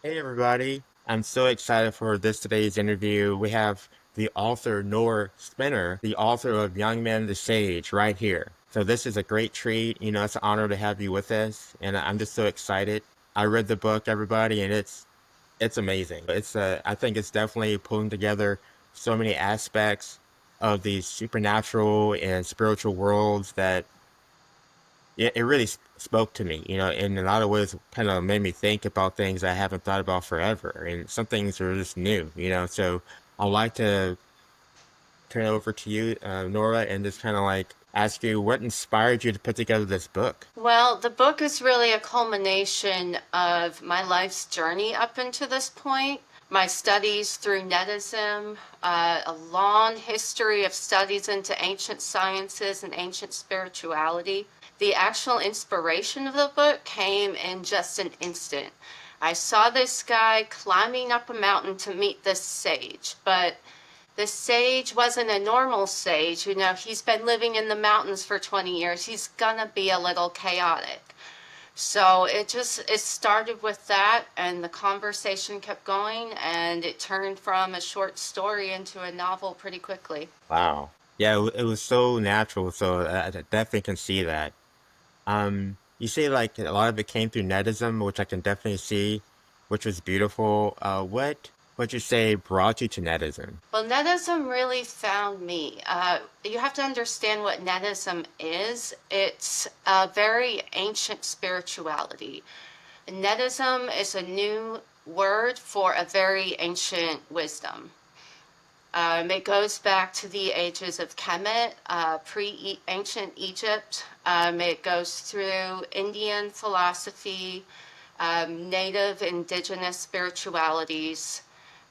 Hey everybody, I'm so excited for this today's interview. We have the author Nora Spinnor, the author of Young Men the Sage, right here. So this is a great treat. It's an honor to have you with us, and I'm just so excited. I read the book, everybody, and it's amazing. I think it's definitely pulling together so many aspects of these supernatural and spiritual worlds that it really spoke to me, in a lot of ways, kind of made me think about things I haven't thought about forever. And some things are just new. So I'd like to turn it over to you, Nora, and just kind of like ask you what inspired you to put together this book. Well, the book is really a culmination of my life's journey up into this point. My studies through Netism, a long history of studies into ancient sciences and ancient spirituality. The actual inspiration of the book came in just an instant. I saw this guy climbing up a mountain to meet this sage, but the sage wasn't a normal sage. He's been living in the mountains for 20 years. He's gonna be a little chaotic. So it started with that, and the conversation kept going, and it turned from a short story into a novel pretty quickly. Wow. Yeah, it was so natural, so I definitely can see that. You say like a lot of it came through Netism, which I can definitely see, which was beautiful. What would you say brought you to Netism? Well, Netism really found me. You have to understand what Netism is. It's a very ancient spirituality. Netism is a new word for a very ancient wisdom. It goes back to the ages of Kemet, pre-ancient Egypt. It goes through Indian philosophy, native indigenous spiritualities,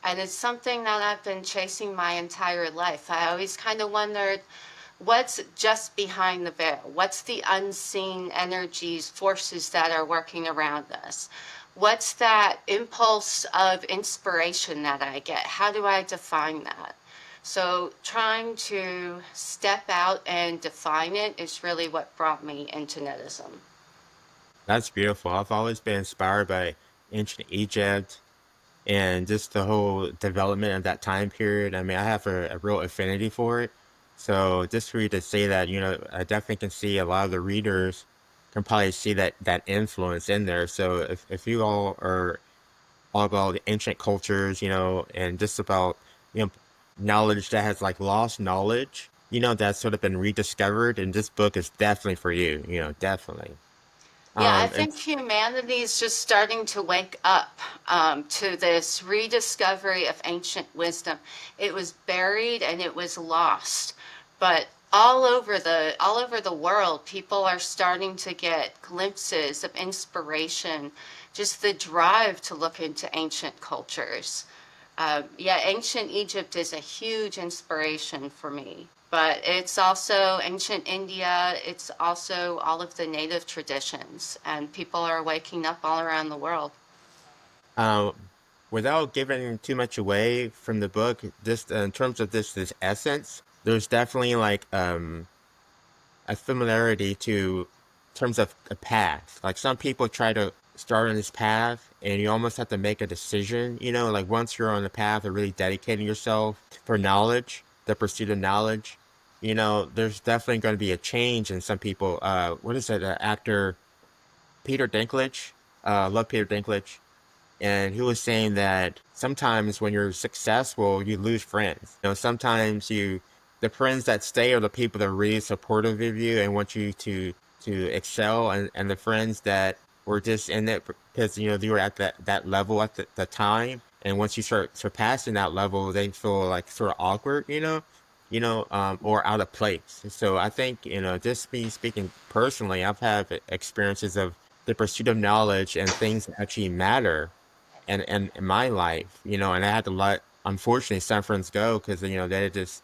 and it's something that I've been chasing my entire life. I always kind of wondered what's just behind the veil? What's the unseen energies, forces that are working around us? What's that impulse of inspiration that I get? How do I define that? So trying to step out and define it is really what brought me into Netism. That's beautiful. I've always been inspired by ancient Egypt and just the whole development of that time period. I mean, I have a real affinity for it. So just for you to say that, I definitely can see a lot of the readers can probably see that influence in there. So if you all are all about the ancient cultures, and just about, you know, knowledge that has like lost knowledge, that's sort of been rediscovered, and this book is definitely for you, definitely. Yeah, I And think humanity is just starting to wake up to this rediscovery of ancient wisdom. It was buried and it was lost, but all over the world, people are starting to get glimpses of inspiration, just the drive to look into ancient cultures. Yeah, ancient Egypt is a huge inspiration for me, but it's also ancient India. It's also all of the native traditions, and people are waking up all around the world. uh, without giving too much away from the book, just in terms of this essence, there's definitely like a familiarity to terms of a path. Like some people try to start on this path and you almost have to make a decision, like once you're on the path of really dedicating yourself for knowledge, the pursuit of knowledge, there's definitely going to be a change in some people. What is it? Actor Peter Dinklage. I love Peter Dinklage. And he was saying that sometimes when you're successful, you lose friends. Sometimes the friends that stay are the people that are really supportive of you and want you to excel, and the friends that were just in it because you were at that level at the time, and once you start surpassing that level, they feel like sort of awkward, or out of place. So I think just me speaking personally, I've had experiences of the pursuit of knowledge and things that actually matter and in my life, and I had to let unfortunately some friends go because they just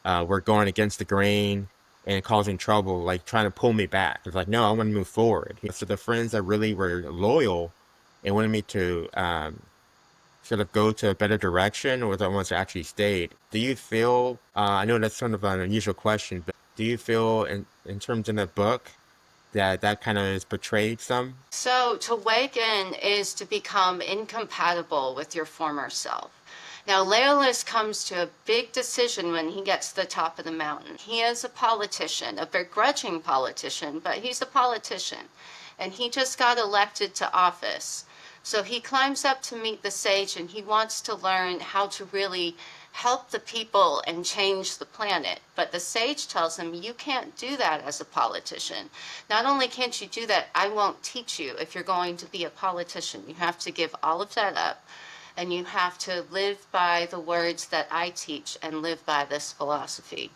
were going against the grain and causing trouble, like trying to pull me back. It's like, no, I want to move forward. So the friends that really were loyal and wanted me to sort of go to a better direction were the ones that actually stayed. Do you feel? I know that's sort of an unusual question, but do you feel in terms of the book that kind of is portrayed some. So to awaken is to become incompatible with your former self. Now, Leolus comes to a big decision when he gets to the top of the mountain. He is a politician, a begrudging politician, but he's a politician. And he just got elected to office. So he climbs up to meet the sage and he wants to learn how to really help the people and change the planet. But the sage tells him, you can't do that as a politician. Not only can't you do that, I won't teach you if you're going to be a politician. You have to give all of that up and you have to live by the words that I teach and live by this philosophy.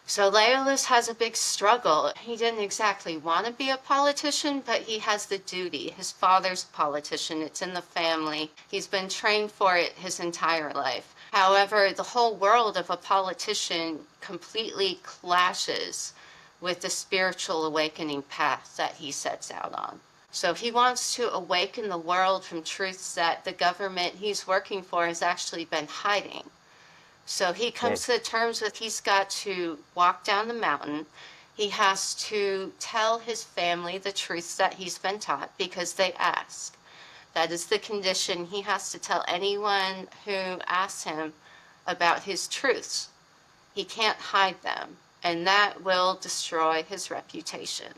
So Leolus has a big struggle. He didn't exactly want to be a politician, but he has the duty. His father's a politician. It's in the family. He's been trained for it his entire life. However, the whole world of a politician completely clashes with the spiritual awakening path that he sets out on. So he wants to awaken the world from truths that the government he's working for has actually been hiding. So he Yeah. comes to terms with he's got to walk down the mountain. He has to tell his family the truths that he's been taught because they ask. That is the condition. He has to tell anyone who asks him about his truths. He can't hide them, and that will destroy his reputation.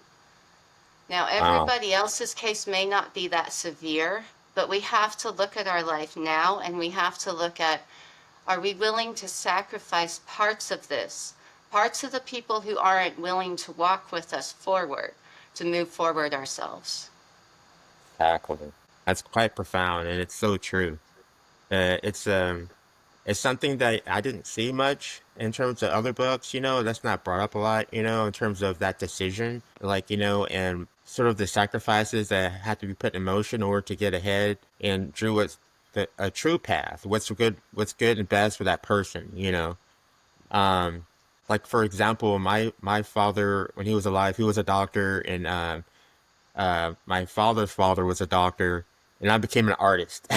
Now, Wow. everybody else's case may not be that severe, but we have to look at our life now and we have to look at, are we willing to sacrifice parts of this, parts of the people who aren't willing to walk with us forward, to move forward ourselves? Exactly. That's quite profound, and it's so true. It's something that I didn't see much in terms of other books, that's not brought up a lot, in terms of that decision, like, and sort of the sacrifices that had to be put in motion in order to get ahead and drew a true path, what's good and best for that person, Um, like for example, my father, when he was alive, he was a doctor, and my father's father was a doctor, and I became an artist.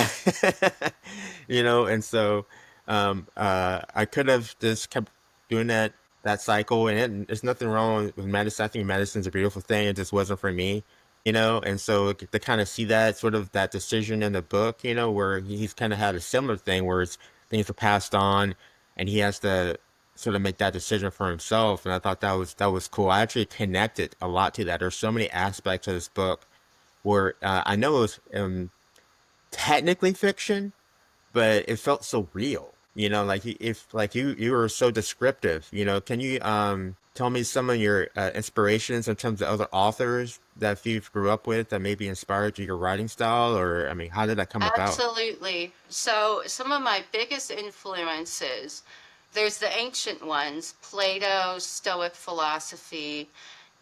And so I could have just kept doing that cycle, and there's nothing wrong with medicine. I think medicine's a beautiful thing. It just wasn't for me. And so to kind of see that sort of that decision in the book, where he's kind of had a similar thing where things were passed on, and he has to sort of make that decision for himself. And I thought that was cool. I actually connected a lot to that. There's so many aspects of this book where I know it was technically fiction, but it felt so real. Like if like you were so descriptive. Can you tell me some of your inspirations in terms of other authors that you grew up with that maybe inspired your writing style, or I mean, how did that come about? Absolutely. So, some of my biggest influences, there's the ancient ones, Plato, Stoic philosophy,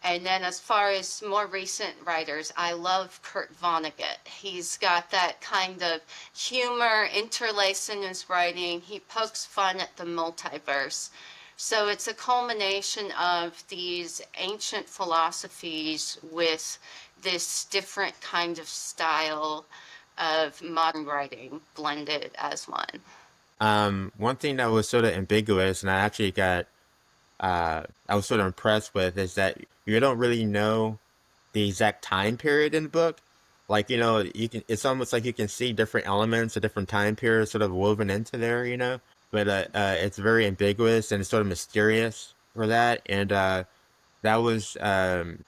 and then as far as more recent writers, I love Kurt Vonnegut. He's got that kind of humor interlaced in his writing. He pokes fun at the multiverse. So it's a culmination of these ancient philosophies with this different kind of style of modern writing blended as one. One thing that was sort of ambiguous, and I was sort of impressed with, is that you don't really know the exact time period in the book. Like, it's almost like you can see different elements of different time periods sort of woven into there, but it's very ambiguous and it's sort of mysterious for that. And that was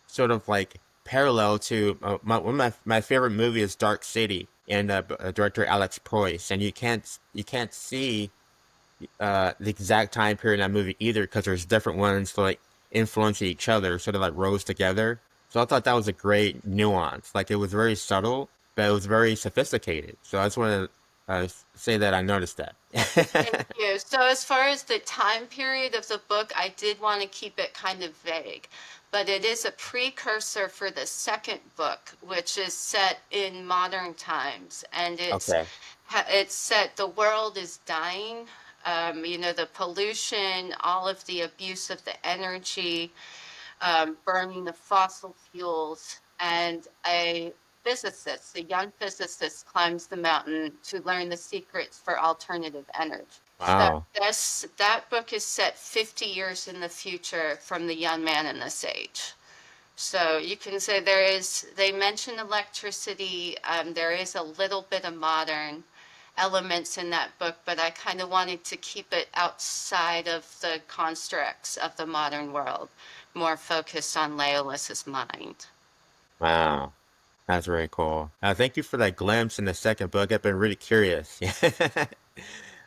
sort of like parallel to one of my favorite movie is Dark City, and director Alex Proyas, and you can't see the exact time period in that movie either, because there's different ones like influencing each other, sort of like rose together. So I thought that was a great nuance. Like it was very subtle, but it was very sophisticated. So I just want to say that I noticed that. Thank you. So, as far as the time period of the book, I did want to keep it kind of vague, but it is a precursor for the second book, which is set in modern times, and Okay. it's set the world is dying. The pollution, all of the abuse of the energy, burning the fossil fuels, and a physicist, a young physicist, climbs the mountain to learn the secrets for alternative energy. So Wow. that book is set 50 years in the future from the young man and the sage. So you can say they mention electricity, there is a little bit of modern elements in that book, but I kind of wanted to keep it outside of the constructs of the modern world, more focused on Leolis's mind. Wow. That's very cool. Thank you for that glimpse in the second book. I've been really curious.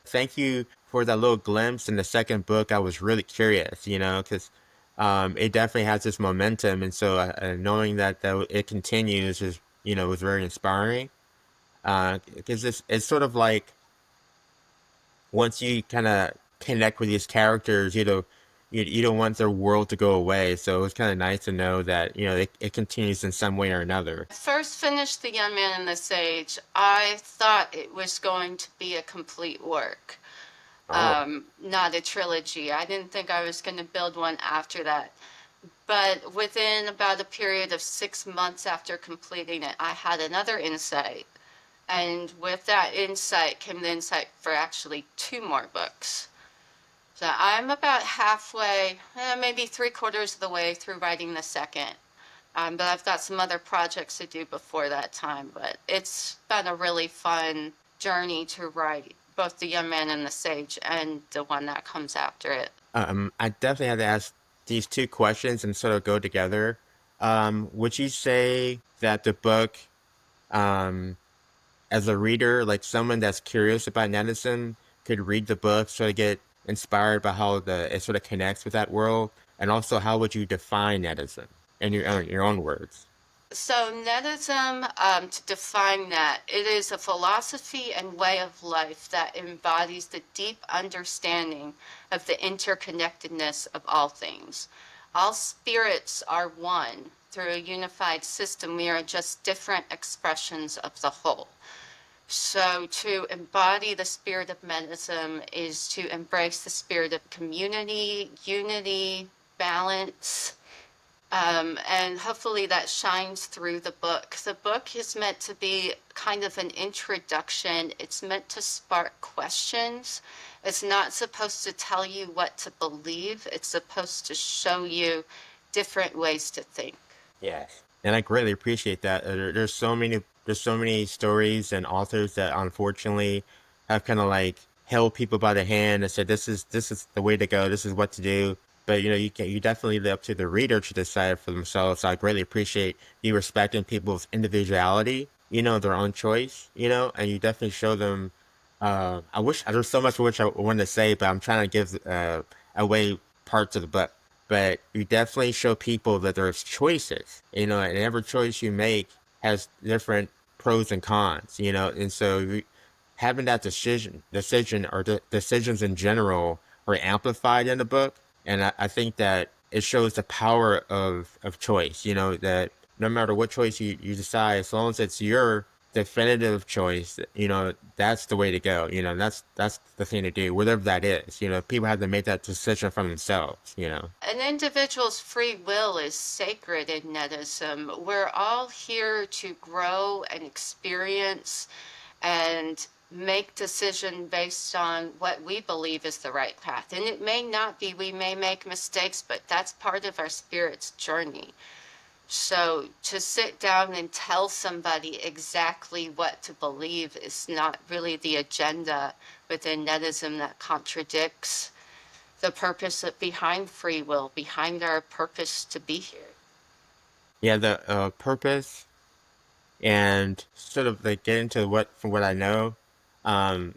Thank you for that little glimpse in the second book. I was really curious, because it definitely has this momentum, and so knowing that it continues is, was very inspiring. Because it's sort of like once you kind of connect with these characters, you don't want their world to go away. So it's kind of nice to know that it continues in some way or another. First finished The Young Man and the Sage, I thought it was going to be a complete work, Oh. not a trilogy. I didn't think I was going to build one after that. But within about a period of 6 months after completing it, I had another insight. And with that insight came the insight for actually two more books. So I'm about halfway, maybe three-quarters of the way through writing the second. But I've got some other projects to do before that time. But it's been a really fun journey to write both The Young Man and the Sage and the one that comes after it. I definitely had to ask these two questions and sort of go together. Would you say that the book, um, as a reader, like someone that's curious about Netism, could read the book, sort of get inspired by how it sort of connects with that world, and also how would you define Netism in your own words? So Netism, to define that, it is a philosophy and way of life that embodies the deep understanding of the interconnectedness of all things. All spirits are one. Through a unified system, we are just different expressions of the whole. So to embody the spirit of Netism is to embrace the spirit of community, unity, balance, and hopefully that shines through the book. The book is meant to be kind of an introduction. It's meant to spark questions. It's not supposed to tell you what to believe. It's supposed to show you different ways to think. Yes, and I greatly appreciate that. There's so many stories and authors that unfortunately have kind of like held people by the hand and said, "This is the way to go. This is what to do." But you definitely leave it up to the reader to decide for themselves. So I greatly appreciate you respecting people's individuality, their own choice, and you definitely show them. I wish there's so much for which I wanted to say, but I'm trying to give away parts of the book. But you definitely show people that there's choices, and every choice you make has different pros and cons, and so having that decision or decisions in general are amplified in the book, and I think that it shows the power of choice. That no matter what choice you decide, as long as it's your definitive choice, that's the way to go. That's the thing to do, whatever that is. People have to make that decision from themselves. An individual's free will is sacred in Netism. We're all here to grow and experience and make decision based on what we believe is the right path. And it may not be, we may make mistakes, but that's part of our spirit's journey. So to sit down and tell somebody exactly what to believe is not really the agenda within Netism that contradicts the purpose behind free will, behind our purpose to be here. Yeah, the purpose and sort of like get into from what I know. Um,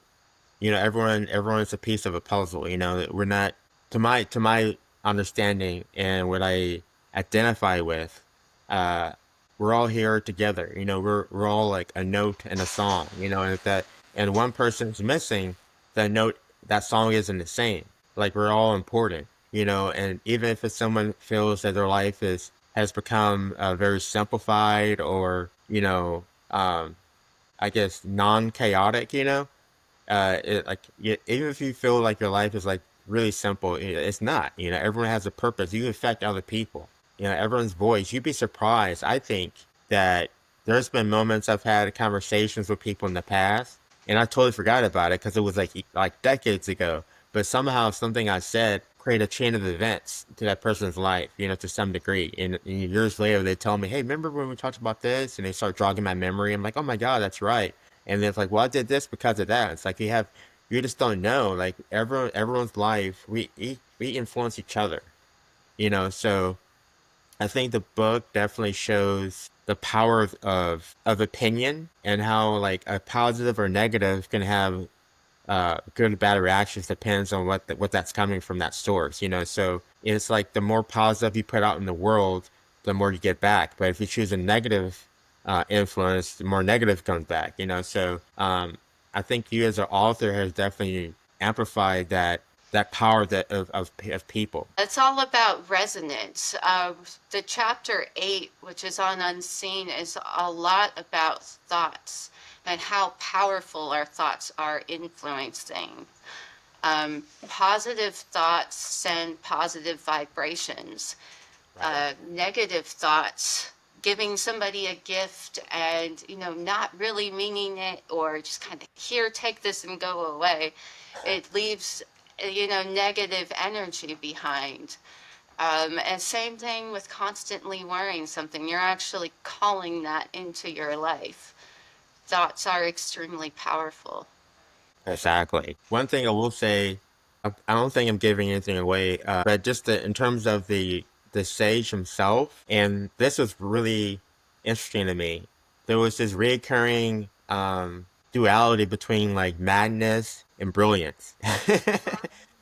everyone is a piece of a puzzle. We're not, to my understanding and what I identify with. Uh, we're all here together. We're all like a note in a song. And if that and one person's missing, that song isn't the same. Like we're all important. And even if it's someone feels that their life has become very simplified or I guess non-chaotic. Even if you feel like your life is like really simple, it's not. Everyone has a purpose. You affect other people. Everyone's voice. You'd be surprised. I think that there's been moments I've had conversations with people in the past, and I totally forgot about it because it was like decades ago. But somehow something I said create a chain of events to that person's life, to some degree. And years later, they tell me, "Hey, remember when we talked about this?" And they start jogging my memory. I'm like, "Oh my God, that's right." And it's like, "Well, I did this because of that." It's like you just don't know. Like everyone's life, we influence each other, So I think the book definitely shows the power of opinion and how like a positive or negative can have good or bad reactions depends on what that's coming from that source, So it's like the more positive you put out in the world, the more you get back. But if you choose a negative influence, the more negative comes back, So I think you as an author has definitely amplified that power of people. It's all about resonance. The chapter 8, which is on unseen, is a lot about thoughts and how powerful our thoughts are influencing. Positive thoughts send positive vibrations. Right. Negative thoughts, giving somebody a gift and, not really meaning it, or just kind of, here, take this and go away. It leaves, negative energy behind. And same thing with constantly worrying something. You're actually calling that into your life. Thoughts are extremely powerful. Exactly. One thing I will say, I don't think I'm giving anything away, but just in terms of the sage himself, and this was really interesting to me. There was this recurring duality between like madness and brilliance,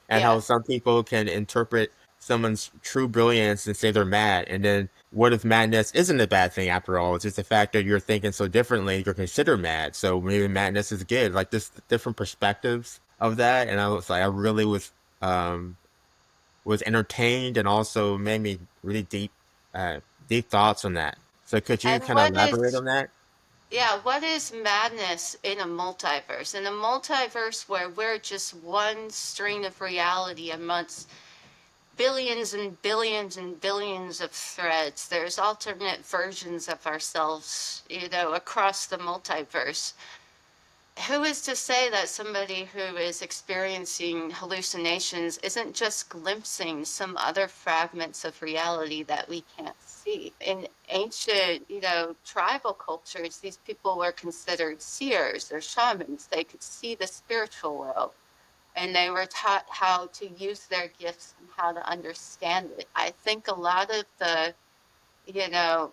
and how Yes. some people can interpret someone's true brilliance and say they're mad, and then what if madness isn't a bad thing after all? It's just the fact that you're thinking so differently, you're considered mad. So maybe madness is good. Like this different perspectives of that. And I was like, I really um was entertained and also made me really deep thoughts on that. So could you And kind of what elaborate is, on that? yeah, what is madness in a multiverse? In a multiverse where we're just one string of reality amongst billions and billions and billions of threads, there's alternate versions of ourselves, across the multiverse. Who is to say that somebody who is experiencing hallucinations isn't just glimpsing some other fragments of reality that we can't see? In ancient, tribal cultures, these people were considered seers or shamans. They could see the spiritual world, and they were taught how to use their gifts and how to understand it. I think a lot of the, you know,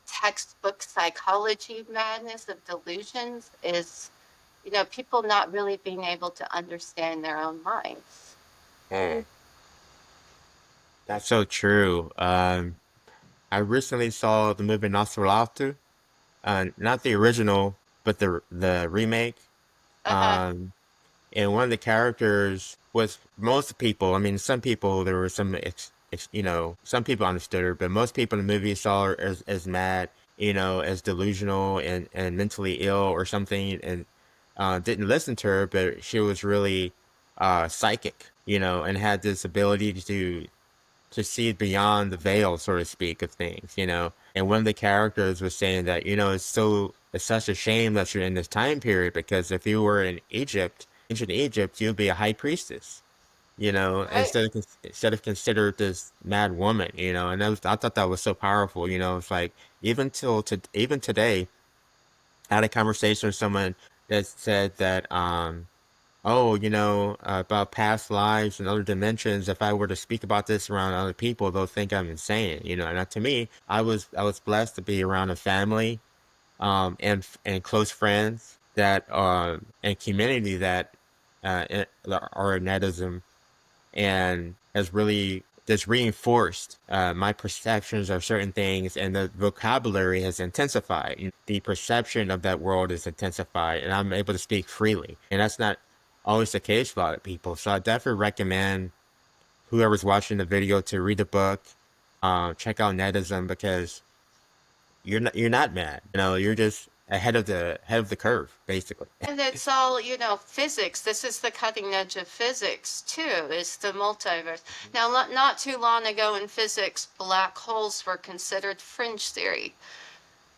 textbook psychology madness of delusions is, people not really being able to understand their own minds. Mm, that's so true. I recently saw the movie Nosferatu, not the original, but the remake. Uh-huh. Um, and one of the characters was most people. I mean, some people there were some, some people understood her, but most people in the movie saw her as mad, as delusional and mentally ill or something, and didn't listen to her. But she was really psychic, and had this ability to see beyond the veil, so to speak, of things, And one of the characters was saying that, it's such a shame that you're in this time period because if you were in Egypt, ancient Egypt, you'd be a high priestess, Right. instead of considered this mad woman, And I thought that was so powerful, It's like even today, I had a conversation with someone that said that oh, about past lives and other dimensions. If I were to speak about this around other people, they'll think I'm insane, And to me, I was blessed to be around a family, and close friends that and community that are in Netism and has really just reinforced my perceptions of certain things, and the vocabulary has intensified. The perception of that world is intensified, and I'm able to speak freely. And that's not always the case for a lot of people. So I definitely recommend whoever's watching the video to read the book, check out Netism because you're not mad. You're just ahead of the curve, basically. And it's all, physics. This is the cutting edge of physics, too, is the multiverse. Now, not too long ago in physics, black holes were considered fringe theory.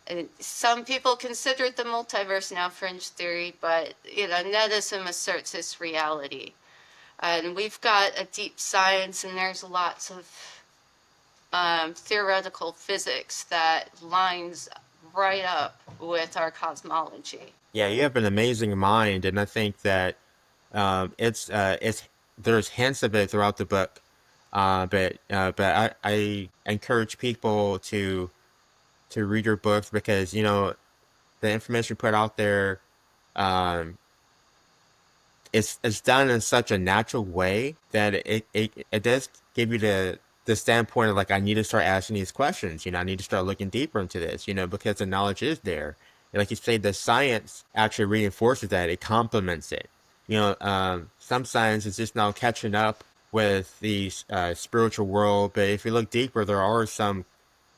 And some people considered the multiverse now fringe theory, but, Netism asserts its reality. And we've got a deep science, and there's lots of theoretical physics that lines right up with our cosmology. Yeah, you have an amazing mind, and I think that it's there's hints of it throughout the book, but I encourage people to read your books because the information put out there um, it's done in such a natural way that it does give you the standpoint of like I need to start asking these questions. I need to start looking deeper into this. Because the knowledge is there. And like you say, the science actually reinforces that. It complements it. Some science is just now catching up with the spiritual world, but if you look deeper, there are some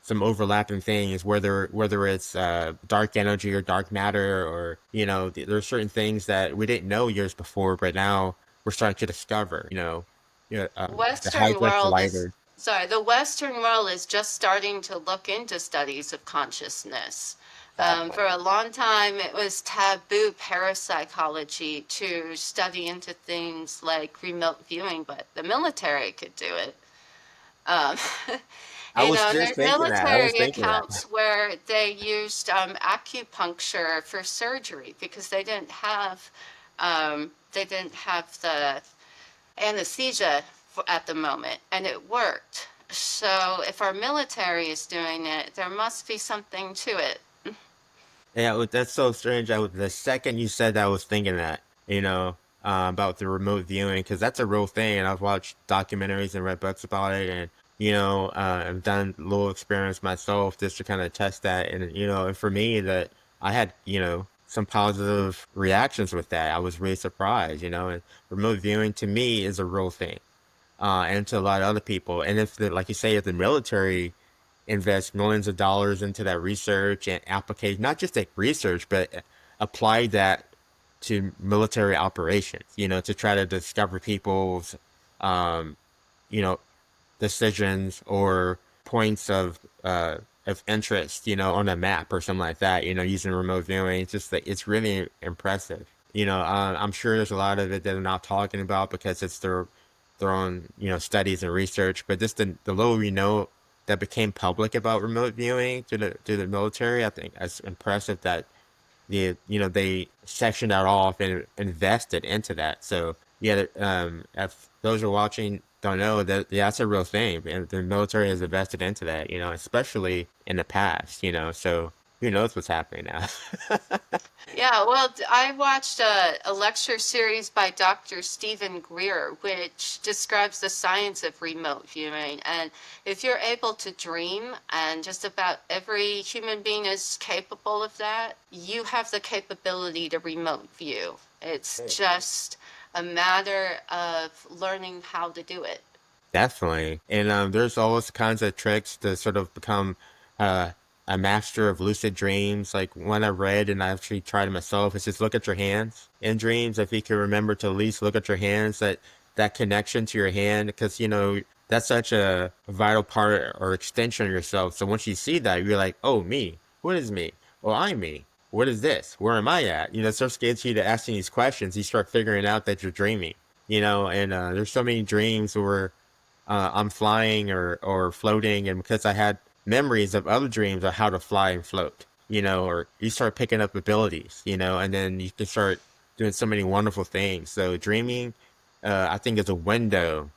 overlapping things, whether it's dark energy or dark matter, or there's certain things that we didn't know years before, but now we're starting to discover. The Western hydrox world is lighter. sorry, the Western world is just starting to look into studies of consciousness. Exactly. For a long time, it was taboo parapsychology to study into things like remote viewing, but the military could do it. Um, I was and just there's thinking that. I was military thinking that. accounts where they used acupuncture for surgery because they didn't have the anesthesia at the moment, and it worked. So if our military is doing it, there must be something to it. Yeah, that's so strange. The second you said that, I was thinking that, about the remote viewing, because that's a real thing. And I've watched documentaries and read books about it. And, I've done little experiments myself just to kind of test that. And for me, that I had, some positive reactions with that. I was really surprised. And remote viewing to me is a real thing, and to a lot of other people. And like you say, if the military invest millions of dollars into that research and application, not just like research, but apply that to military operations, to try to discover people's, um, you know, decisions or points of interest, on a map or something like that, using remote viewing. It's just that it's really impressive. I'm sure there's a lot of it that they're not talking about because it's their own, studies and research, but just the little we know that became public about remote viewing to the military, I think that's impressive that they sectioned that off and invested into that. So yeah, if those who are watching don't know that, yeah, that's a real thing, and the military has invested into that. Especially in the past. So who knows what's happening now? Yeah, well, I watched a lecture series by Dr. Stephen Greer, which describes the science of remote viewing. And if you're able to dream, and just about every human being is capable of that, you have the capability to remote view. It's just a matter of learning how to do it. Definitely. And there's all kinds of tricks to sort of become uh, a master of lucid dreams. Like one I read and I actually tried it myself is just look at your hands in dreams. If you can remember to at least look at your hands, that connection to your hand, because that's such a vital part or extension of yourself. So once you see that, you're like, oh, me. What is me? Well, I'm me. What is this? Where am I at? It starts to get you to asking these questions. You start figuring out that you're dreaming. And there's so many dreams where I'm flying or floating, and because I had memories of other dreams of how to fly and float, or you start picking up abilities, and then you can start doing so many wonderful things. So dreaming, I think, is a window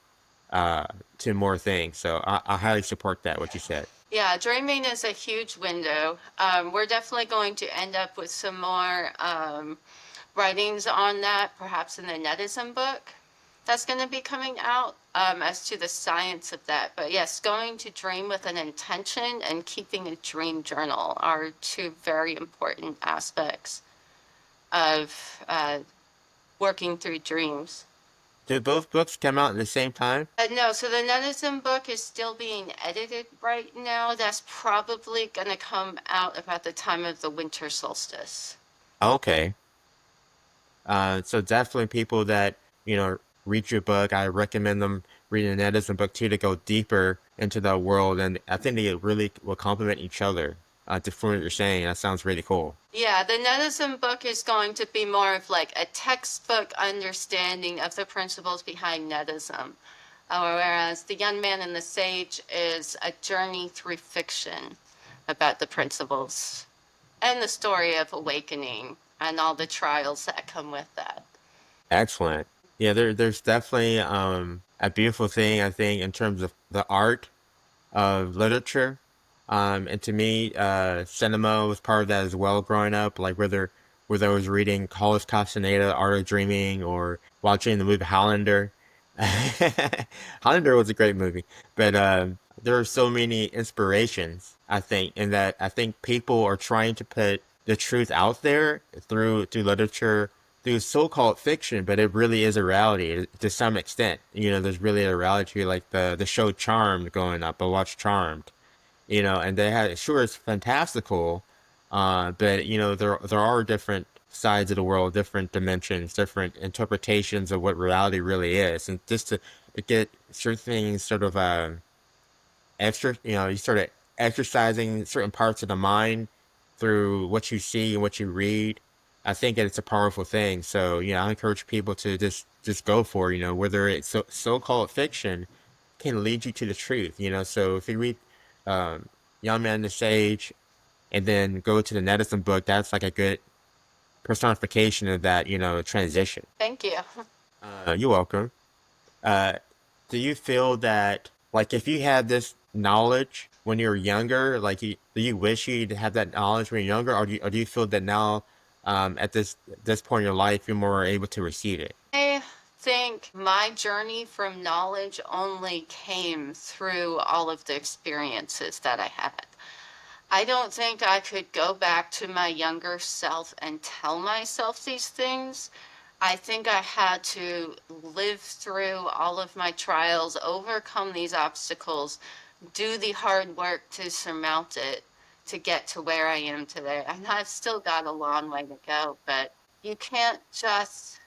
uh, to more things. So I highly support that, what you said. Yeah, dreaming is a huge window. We're definitely going to end up with some more writings on that, perhaps in the Netism book that's going to be coming out as to the science of that. But yes, going to dream with an intention and keeping a dream journal are two very important aspects of working through dreams. Did both books come out at the same time? No, so the Netism book is still being edited right now. That's probably going to come out about the time of the winter solstice. Okay. So definitely people that, read your book, I recommend them reading Netism book too to go deeper into the world. And I think they really will complement each other. from what you're saying. That sounds really cool. Yeah, the Netism book is going to be more of like a textbook understanding of the principles behind Netism, whereas The Young Man and the Sage is a journey through fiction about the principles and the story of awakening and all the trials that come with that. Excellent. Yeah, there's definitely a beautiful thing I think in terms of the art of literature. And to me, cinema was part of that as well growing up. Like whether I was reading Carlos Castaneda, Art of Dreaming, or watching the movie Highlander. Highlander was a great movie, but there are so many inspirations, I think, in that I think people are trying to put the truth out there through literature, through so-called fiction, but it really is a reality to some extent. You know, there's really a reality, like the show Charmed going up. I watched Charmed, and they had sure it's fantastical, but there are different sides of the world, different dimensions, different interpretations of what reality really is, and just to get certain things sort of extra, you sort of exercising certain parts of the mind through what you see and what you read. I think that it's a powerful thing. So, I encourage people to just go for it, whether it's so-called fiction can lead you to the truth, So if you read Young Man the Sage and then go to the Netism book, that's like a good personification of that, transition. Thank you. You're welcome. Uh, do you feel that, like, if you had this knowledge when you were younger, like, do you wish you'd have that knowledge when you're younger, or do you feel that now, at this point in your life, you're more able to receive it? I think my journey from knowledge only came through all of the experiences that I had. I don't think I could go back to my younger self and tell myself these things. I think I had to live through all of my trials, overcome these obstacles, do the hard work to surmount it to get to where I am today. And I've still got a long way to go, but you can't just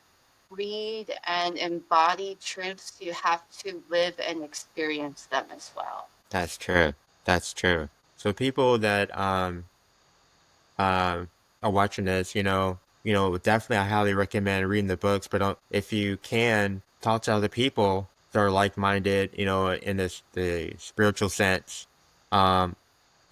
read and embody truths. You have to live and experience them as well. That's true. That's true. So people that are watching this, definitely I highly recommend reading the books. But if you can talk to other people that are like-minded, in the spiritual sense, um,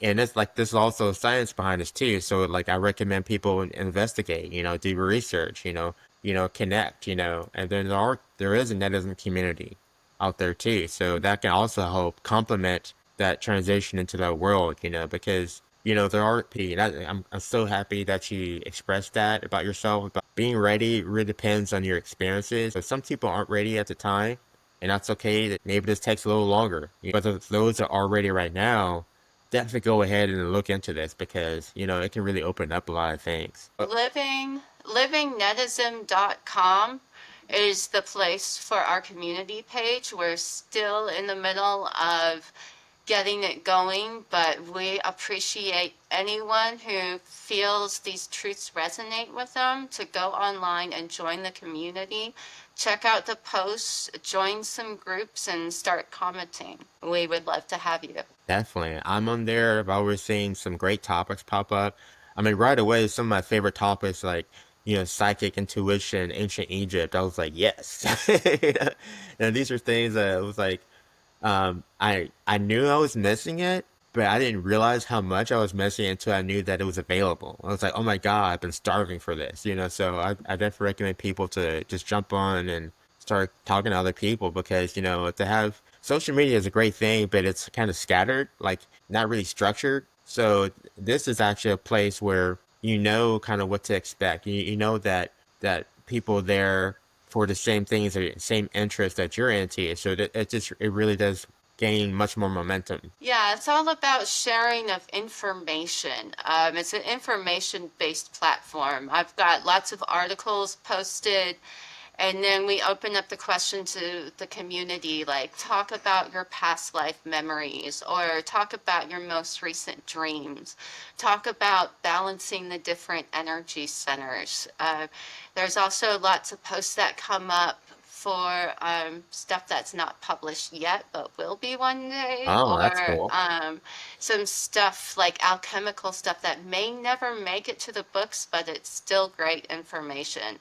and it's like there's also science behind this too. So like I recommend people investigate, do research, connect, and then there is a netism community out there too. So that can also help complement that transition into that world, because there are people. I'm so happy that you expressed that about yourself. About being ready really depends on your experiences. So some people aren't ready at the time, and that's okay. That maybe this takes a little longer. But those that are ready right now, definitely go ahead and look into this because it can really open up a lot of things. Livingnetism.com is the place for our community page. We're still in the middle of getting it going, but we appreciate anyone who feels these truths resonate with them to go online and join the community. Check out the posts, join some groups, and start commenting. We would love to have you. Definitely, I'm on there. I've always seen some great topics pop up. I mean, right away, some of my favorite topics like psychic intuition, ancient Egypt. I was like, yes. And these are things that it was like I knew I was missing it, but I didn't realize how much I was missing until I knew that it was available. I was like, oh my God, I've been starving for this, So I definitely recommend people to just jump on and start talking to other people because, to have social media is a great thing, but it's kind of scattered, like not really structured. So this is actually a place where you know kind of what to expect. You know that people there for the same things or same interests that you're into. So it really does gain much more momentum. Yeah, it's all about sharing of information. It's an information-based platform. I've got lots of articles posted, and then we open up the question to the community, like talk about your past life memories or talk about your most recent dreams. Talk about balancing the different energy centers. There's also lots of posts that come up for stuff that's not published yet, but will be one day, Oh, that's or cool. some stuff like alchemical stuff that may never make it to the books, but it's still great information.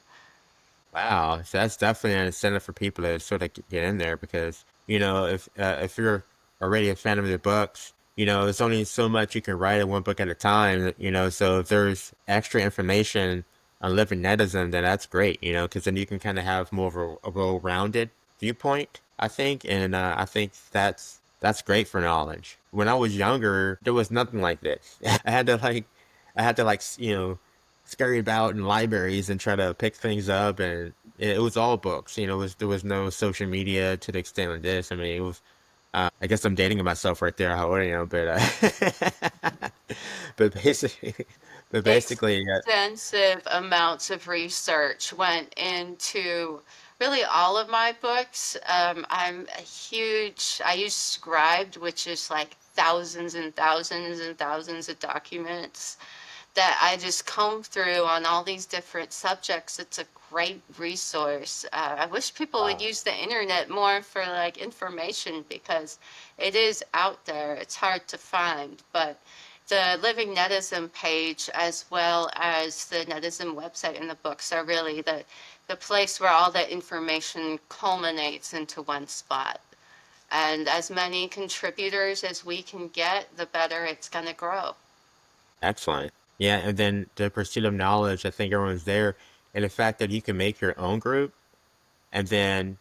Wow, so that's definitely an incentive for people to sort of get in there because if you're already a fan of the books, there's only so much you can write in one book at a time. So if there's extra information on living netism, then that's great. Because then you can kind of have more of a well-rounded viewpoint, I think, and I think that's great for knowledge. When I was younger, there was nothing like this. I had to scurry about in libraries and try to pick things up, and it was all books. There was no social media to the extent of this. I mean, it was. I guess I'm dating myself right there. How old I am, but but basically, but basically, Extensive amounts of research went into really all of my books. I use Scribed, which is like thousands and thousands and thousands of documents that I just comb through on all these different subjects. It's a great resource. I wish people would use the internet more for like information because it is out there. It's hard to find, but the Living Netism page as well as the Netism website and the books are really the place where all that information culminates into one spot. And as many contributors as we can get, the better it's going to grow. excellent. Yeah, and then the pursuit of knowledge. I think everyone's there, and the fact that you can make your own group and then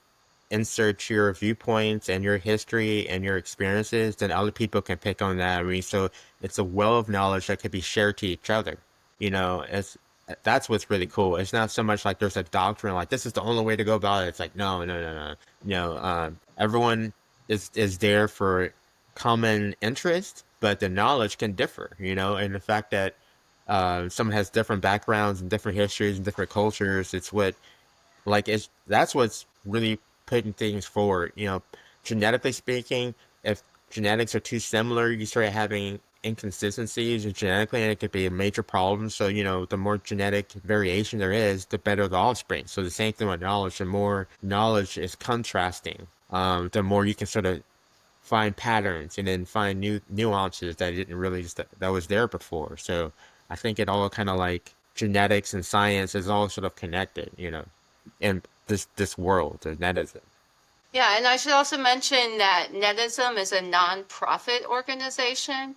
insert your viewpoints and your history and your experiences, then other people can pick on that. I mean, so it's a well of knowledge that could be shared to each other. It's that's what's really cool. It's not so much like there's a doctrine like this is the only way to go about it. It's like no, no, no, no. Everyone is there for common interest, but the knowledge can differ. And the fact that someone has different backgrounds and different histories and different cultures, it's what like it's that's what's really putting things forward. Genetically speaking, if genetics are too similar, you start having inconsistencies genetically, and it could be a major problem. So, the more genetic variation there is, the better the offspring. So the same thing with knowledge. The more knowledge is contrasting, the more you can sort of find patterns and then find new nuances that didn't really that was there before. So I think it all kind of like genetics and science is all sort of connected, in this world of netism. Yeah, and I should also mention that Netism is a nonprofit organization.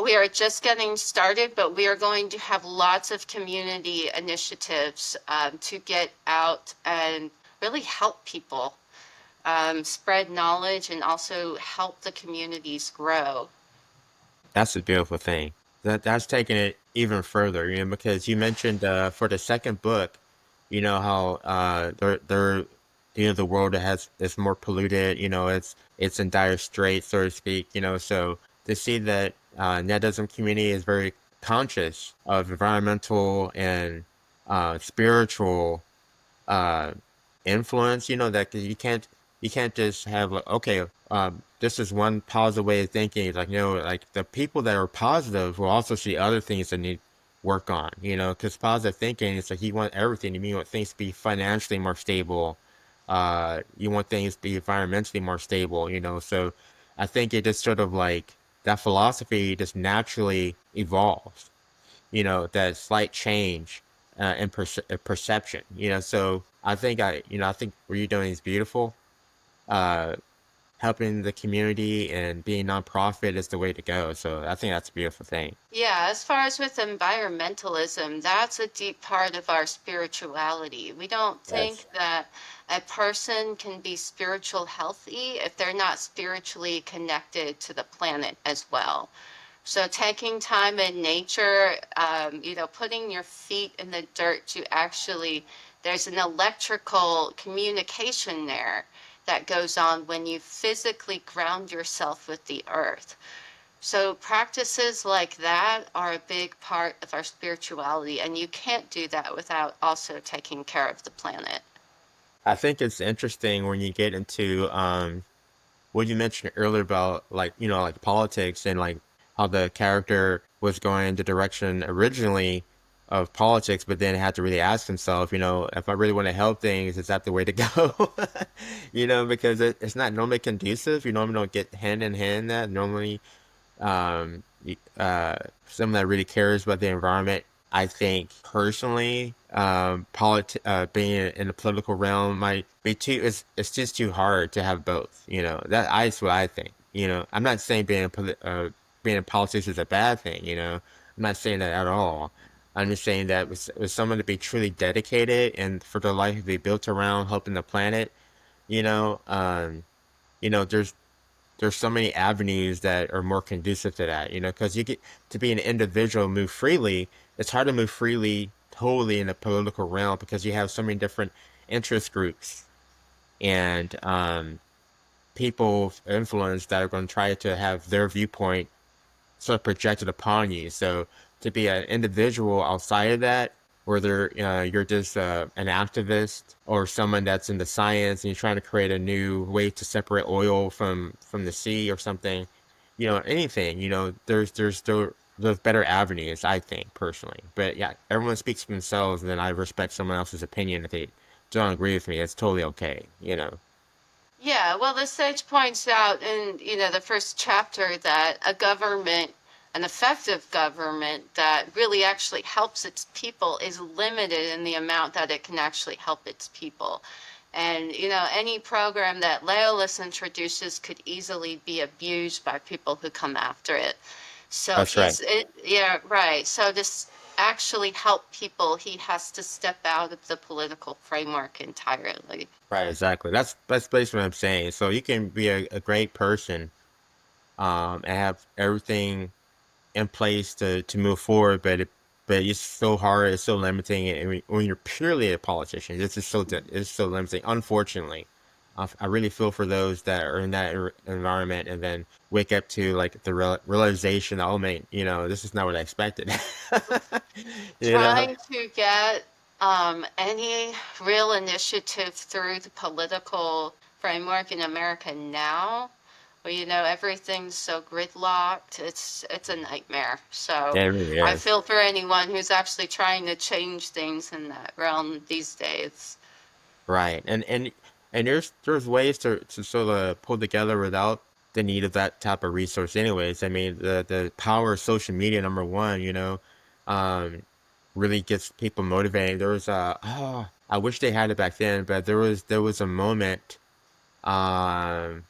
We are just getting started, but we are going to have lots of community initiatives to get out and really help people spread knowledge and also help the communities grow. That's a beautiful thing. That's taking it even further, because you mentioned for the second book, how the world has is more polluted, it's in dire straits, so to speak, so to see that netism community is very conscious of environmental and spiritual uh influence, that you can't just have like, okay, this is one positive way of thinking. It's like, like the people that are positive will also see other things that need work on, because positive thinking is like you want everything. You want things to be financially more stable. You want things to be environmentally more stable, so I think it just sort of like that philosophy just naturally evolves, that slight change in perception, so I think what you're doing is beautiful. Uh, Helping the community and being nonprofit is the way to go. So I think that's a beautiful thing. Yeah, as far as with environmentalism, that's a deep part of our spirituality. We don't Yes. think that a person can be spiritual healthy if they're not spiritually connected to the planet as well. So taking time in nature, putting your feet in the dirt to actually, there's an electrical communication there that goes on when you physically ground yourself with the earth. So practices like that are a big part of our spirituality, and you can't do that without also taking care of the planet. I think it's interesting when you get into what you mentioned earlier about like, like politics and like how the character was going the direction originally of politics, but then had to really ask himself, if I really want to help things, is that the way to go? Because it's not normally conducive. You normally don't get hand in hand that. Normally, um, someone that really cares about the environment. I think personally, being in the political realm might be too. It's just too hard to have both. That's what I think. I'm not saying being in politics is a bad thing. I'm not saying that at all. I'm just saying that with someone to be truly dedicated and for their life to be built around helping the planet, you know, um, there's so many avenues that are more conducive to that, because you get to be an individual, move freely. It's hard to move freely totally in the political realm because you have so many different interest groups and people of influence that are going to try to have their viewpoint sort of projected upon you. So to be an individual outside of that, whether you're just an activist or someone that's into science and you're trying to create a new way to separate oil from the sea or something, anything, there's better avenues, I think personally. But yeah, everyone speaks for themselves, and then I respect someone else's opinion if they don't agree with me. It's totally okay. Yeah, well, the sage points out in, the first chapter that a government, an effective government that really actually helps its people is limited in the amount that it can actually help its people. And, any program that Leolus introduces could easily be abused by people who come after it. So That's right. yeah, right. So to actually help people, he has to step out of the political framework entirely. Right, exactly. That's basically what I'm saying. So you can be a great person, and have everything in place to move forward, but it's so hard, it's so limiting, and when you're purely a politician, it's so limiting. Unfortunately, I really feel for those that are in that environment and then wake up to like the realization that, oh man, this is not what I expected. you know, Trying to get any real initiative through the political framework in America now, where everything's so gridlocked, it's a nightmare. So yeah, it really I is. feel for anyone who's actually trying to change things in that realm these days. Right. And there's ways to sort of pull together without the need of that type of resource anyways. I mean, the power of social media, number one, um really gets people motivated. There was I wish they had it back then, but there was a moment, um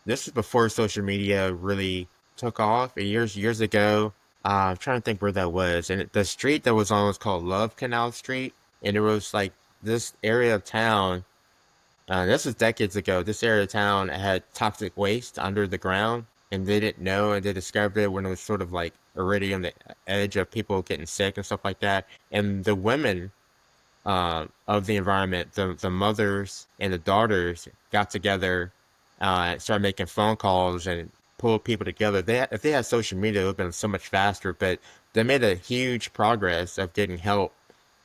this is before social media really took off, years ago. I'm trying to think where that was. And the street that was on was called Love Canal Street, and it was like this area of town, this was decades ago. This area of town had toxic waste under the ground, and they didn't know, and they discovered it when it was sort of like already on the edge of people getting sick and stuff like that. And the women of the environment, the mothers and the daughters got together, and started making phone calls and pulled people together. If they had social media, it would have been so much faster. But they made a huge progress of getting help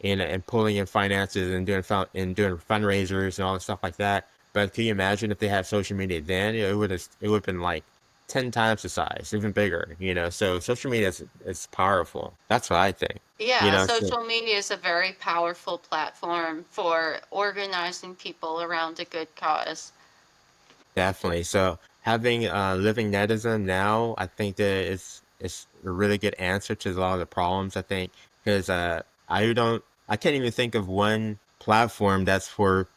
and pulling in finances and doing fundraisers and all the stuff like that. But can you imagine if they had social media then? It would have been like 10 times the size, even bigger. So social media is powerful. That's what I think. Yeah, So social media is a very powerful platform for organizing people around a good cause. definitely. So having living netism now, I think that it's a really good answer to a lot of the problems. I think because I can't even think of one platform that's for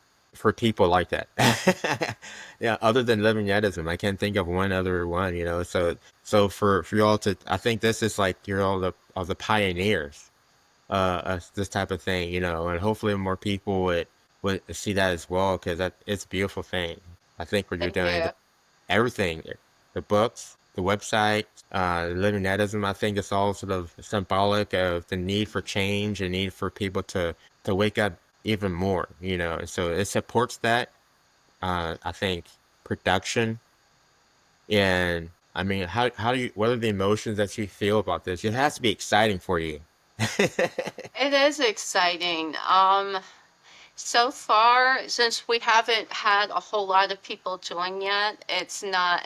people like that. Yeah, other than living netism, I can't think of one other one. So for y'all to, I think this is like you're all the pioneers this type of thing. And hopefully more people would see that as well because it's a beautiful thing. I think what you're Thank doing, you. everything, the books, the website, living netism, I think it's all sort of symbolic of the need for change and need for people to wake up even more. And so it supports that. I think production and I mean, how what are the emotions that you feel about this? It has to be exciting for you. It is exciting. So far, since we haven't had a whole lot of people join yet, it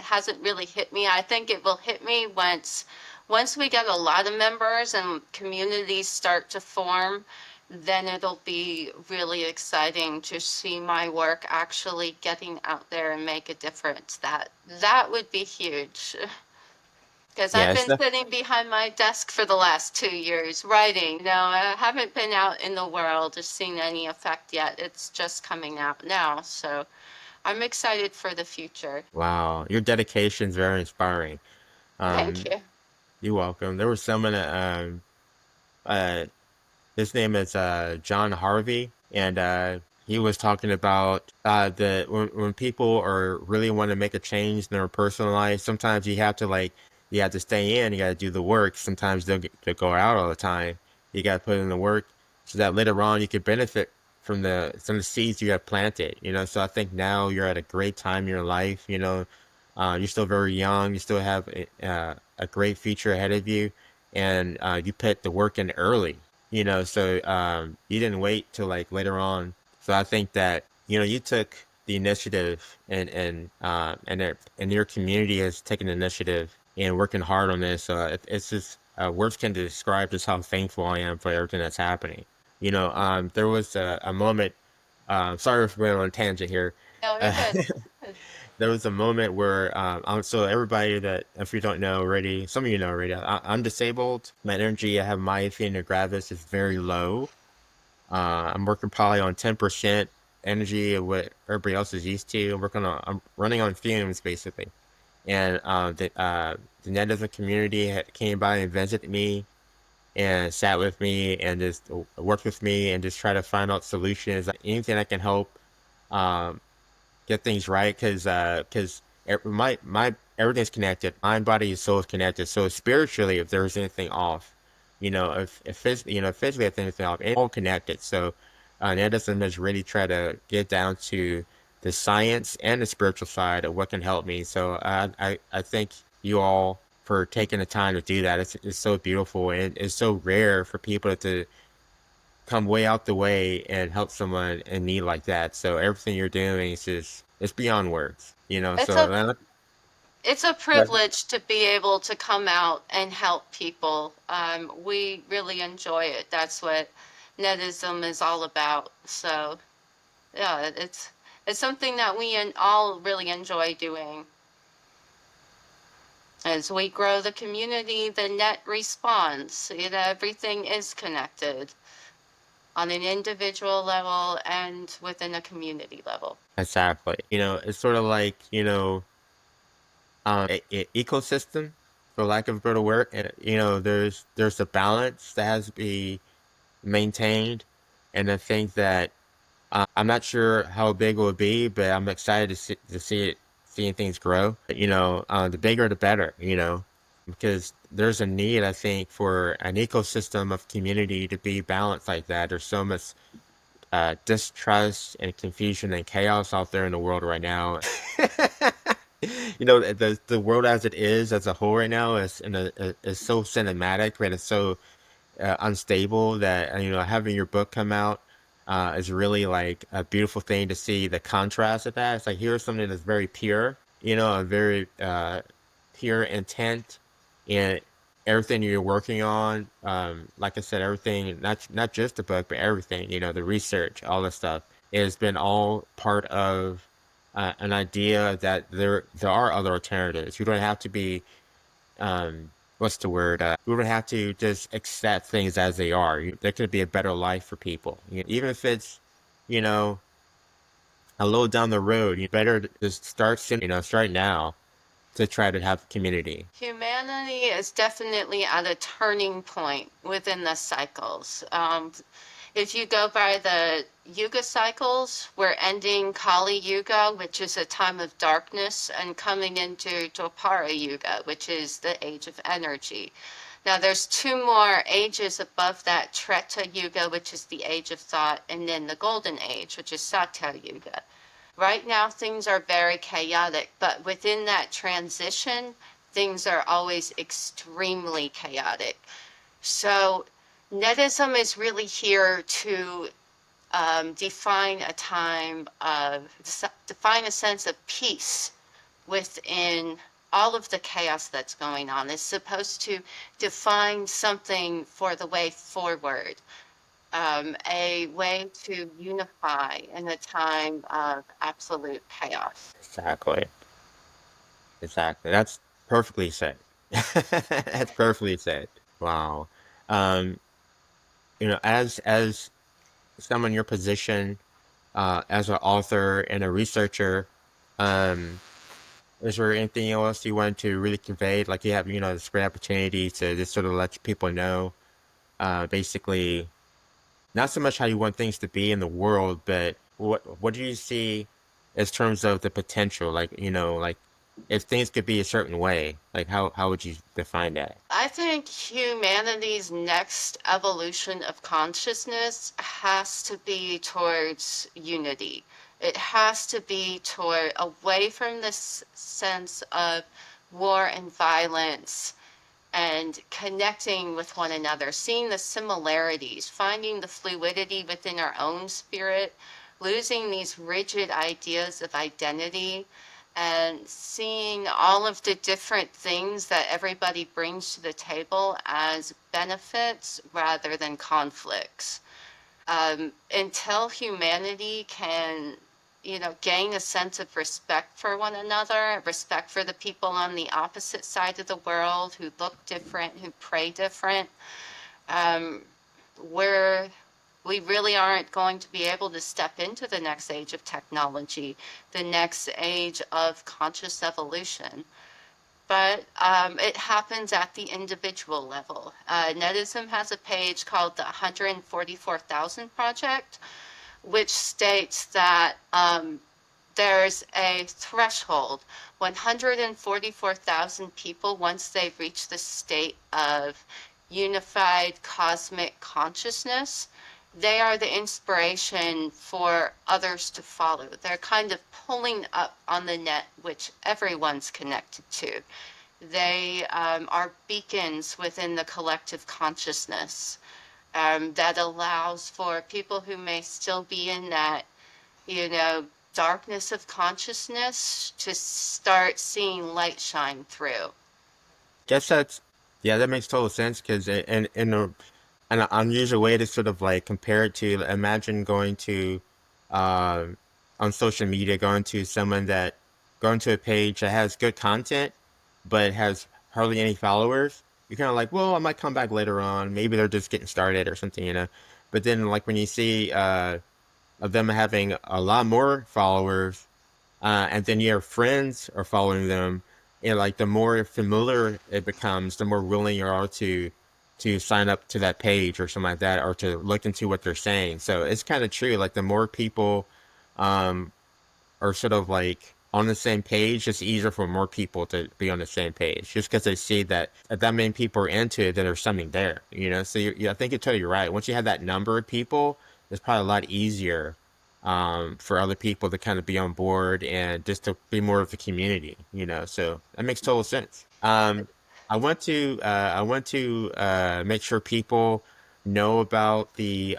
hasn't really hit me. I think it will hit me once Once we get a lot of members and communities start to form, then it'll be really exciting to see my work actually getting out there and make a difference. That would be huge. Because I've Yeah, been sitting behind my desk for the last 2 years writing. No, I haven't been out in the world or seen any effect yet. It's just coming out now. So I'm excited for the future. wow, your dedication is very inspiring. Thank Um, you. you're welcome. There was someone uh his name is John Harvey, and he was talking about the when people are really want to make a change in their personal life, sometimes you have to stay in, you got to do the work. Sometimes they'll go out all the time. You got to put in the work so that later on you could benefit from the seeds you have planted. So I think now you're at a great time in your life. You're still very young. You still have a great future ahead of you, and you put the work in early. So you didn't wait till like later on. So I think that you took the initiative, and your community has taken the initiative and working hard on this. So it's just words can describe just how thankful I am for everything that's happening. There was a moment. Sorry for going on a tangent here. No, you're Uh, good. there was a moment where so everybody that, if you don't know already, some of you know already, I'm disabled. My energy, I have myasthenia gravis, is very low. I'm working probably on 10% energy of what everybody else is used to. I'm running on fumes basically. And the Netism community came by and visited me and sat with me and just worked with me and just try to find out solutions, anything that can help um, get things right, because my everything's connected. Mind, body, and soul is connected. So spiritually, if there's anything off, physically if anything off, it's all connected. So Anderson has really tried to get down to the science and the spiritual side of what can help me. So I thank you all for taking the time to do that. It's so beautiful, and it's so rare for people to come way out the way and help someone in need like that. So everything you're doing is just, it's beyond words, It's So a it's a privilege to be able to come out and help people. We really enjoy it. That's what Netism is all about. So yeah, it's something that all really enjoy doing. As we grow the community, the net responds. Everything is connected on an individual level and within a community level. exactly, it's sort of like, ecosystem, for lack of a better word. And, there's a balance that has to be maintained. And I think that I'm not sure how big it will be, but I'm excited seeing things grow. The bigger the better. Because there's a need, I think, for an ecosystem of community to be balanced like that. There's so much distrust and confusion and chaos out there in the world right now. The world as it is as a whole right now is so cinematic, but it's so unstable that having your book come out is really like a beautiful thing to see the contrast of that. It's like, here's something that's very pure, a very pure intent in everything you're working on. Like I said, everything, not just the book, but everything, the research, all the stuff, it has been all part of an idea that there are other alternatives. You don't have to be what's the word? We would have to just accept things as they are. There could be a better life for people, even if it's, you know, a little down the road. Better to just start soon, start now to try to have community. Humanity is definitely at a turning point within the cycles. If you go by the Yuga cycles, we're ending Kali Yuga, which is a time of darkness, and coming into Dwapara Yuga, which is the age of energy. Now, there's two more ages above that, Treta Yuga, which is the age of thought, and then the Golden Age, which is Satya Yuga. Right now, things are very chaotic, but within that transition, things are always extremely chaotic. So, Netism is really here to define a time of, define a sense of peace within all of the chaos that's going on. It's supposed to define something for the way forward, a way to unify in a time of absolute chaos. Exactly. Exactly. That's perfectly said. That's perfectly said. Wow. Um, as someone in your position, as an author and a researcher, um, is there anything else you want to really convey? Like you have, this great opportunity to just sort of let people know, basically, not so much how you want things to be in the world, but what do you see as terms of the potential? Like, like if things could be a certain way, like how would you define that? I think humanity's next evolution of consciousness has to be towards unity. It has to be toward away from this sense of war and violence and connecting with one another, seeing the similarities, finding the fluidity within our own spirit, losing these rigid ideas of identity, and seeing all of the different things that everybody brings to the table as benefits rather than conflicts. Until humanity can, gain a sense of respect for one another, respect for the people on the opposite side of the world who look different, who pray different, um, where we really aren't going to be able to step into the next age of technology, the next age of conscious evolution. But it happens at the individual level. Netism has a page called the 144,000 Project, which states that there's a threshold. 144,000 people, once they reach the state of unified cosmic consciousness, they are the inspiration for others to follow. They're kind of pulling up on the net, which everyone's connected to. They are beacons within the collective consciousness that allows for people who may still be in that, you know, darkness of consciousness to start seeing light shine through. Guess that's yeah, that makes total sense because an unusual way to sort of like compare it to imagine going to uh, on social media, going to a page that has good content but has hardly any followers. You're kind of like, well, I might come back later on. Maybe they're just getting started or something. But then like when you see of them having a lot more followers, and then your friends are following them, and like the more familiar it becomes, the more willing you are to sign up to that page or something like that, or to look into what they're saying. So it's kind of true. Like the more people um, are sort of like on the same page, it's easier for more people to be on the same page, just because they see that if that many people are into it, then there's something there. So I think you're totally right. Once you have that number of people, it's probably a lot easier for other people to kind of be on board and just to be more of a community. So that makes total sense. I want to make sure people know about the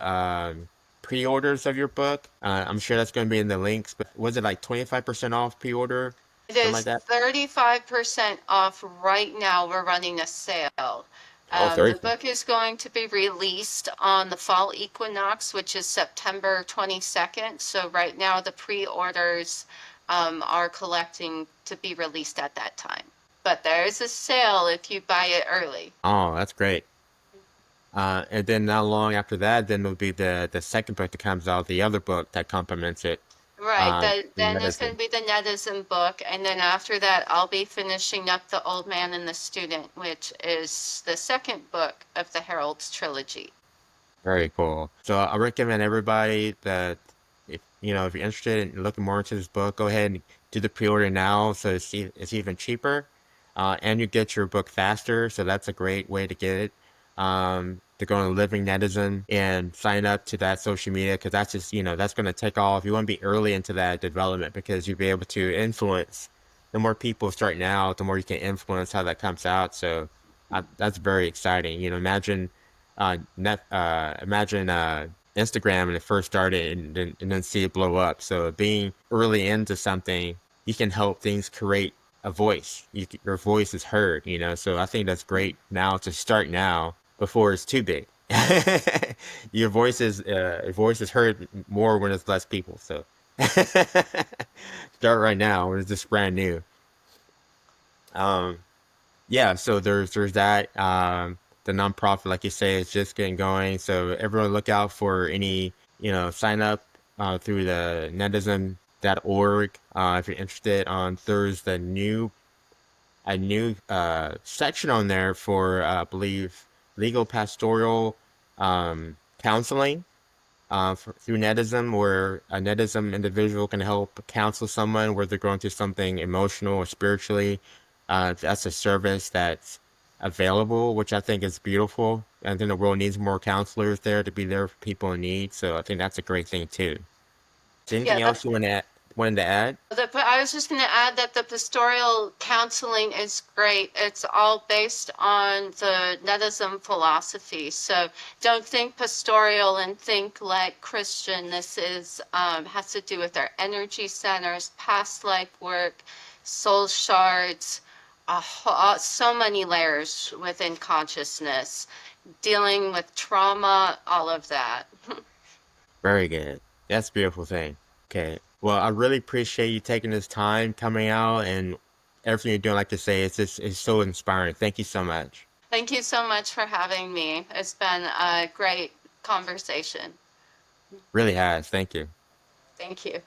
pre-orders of your book. I'm sure that's going to be in the links, but was it like 25% off pre-order? It Something like is that? 35% off right now. We're running a sale. Oh, The 30. book is going to be released on the fall equinox, which is September 22nd. So right now the pre-orders are collecting to be released at that time. But there is a sale if you buy it early. Oh, that's great. And then not long after that, then it'll be the second book that comes out, the other book that complements it, Right, the then it's going to medicine. be the Netism book, and then after that, I'll be finishing up The Old Man and the Student, which is the second book of the Herald's trilogy. Very cool. So I recommend everybody that if you're interested in looking more into this book, go ahead and do the pre-order now, so it's even cheaper, and you get your book faster. So that's a great way to get it. To go on Living Netism and sign up to that social media because that's just that's going to take off. You want to be early into that development because you'll be able to influence. The more people start now, the more you can influence how that comes out. So that's very exciting. Imagine Instagram when it first started and then see it blow up. So being early into something, you can help things create a voice. Your voice is heard, you know. So I think that's great now to start now before it's too big. Your voice is heard more when it's less people. So start right now when it's just brand new. Um, yeah, so there's that. The nonprofit, like you say, is just getting going. So everyone look out for any, sign up through the netism.org if you're interested. There's a new section on there for I believe legal pastoral counseling through Netism, where a Netism individual can help counsel someone where they're going through something emotional or spiritually. That's a service that's available, which I think is beautiful. I think the world needs more counselors there to be there for people in need. So I think that's a great thing too. Is there Yeah, anything else you wanted to add? I was just going to add that the pastoral counseling is great. It's all based on the Netism philosophy. So don't think pastoral and think like Christian. This is has to do with our energy centers, past life work, soul shards, so many layers within consciousness, dealing with trauma, all of that. Very good. That's a beautiful thing. Okay. Well, I really appreciate you taking this time, coming out, and everything you're doing. Like to say, it's so inspiring. Thank you so much. Thank you so much for having me. It's been a great conversation. Really has. Thank you. Thank you.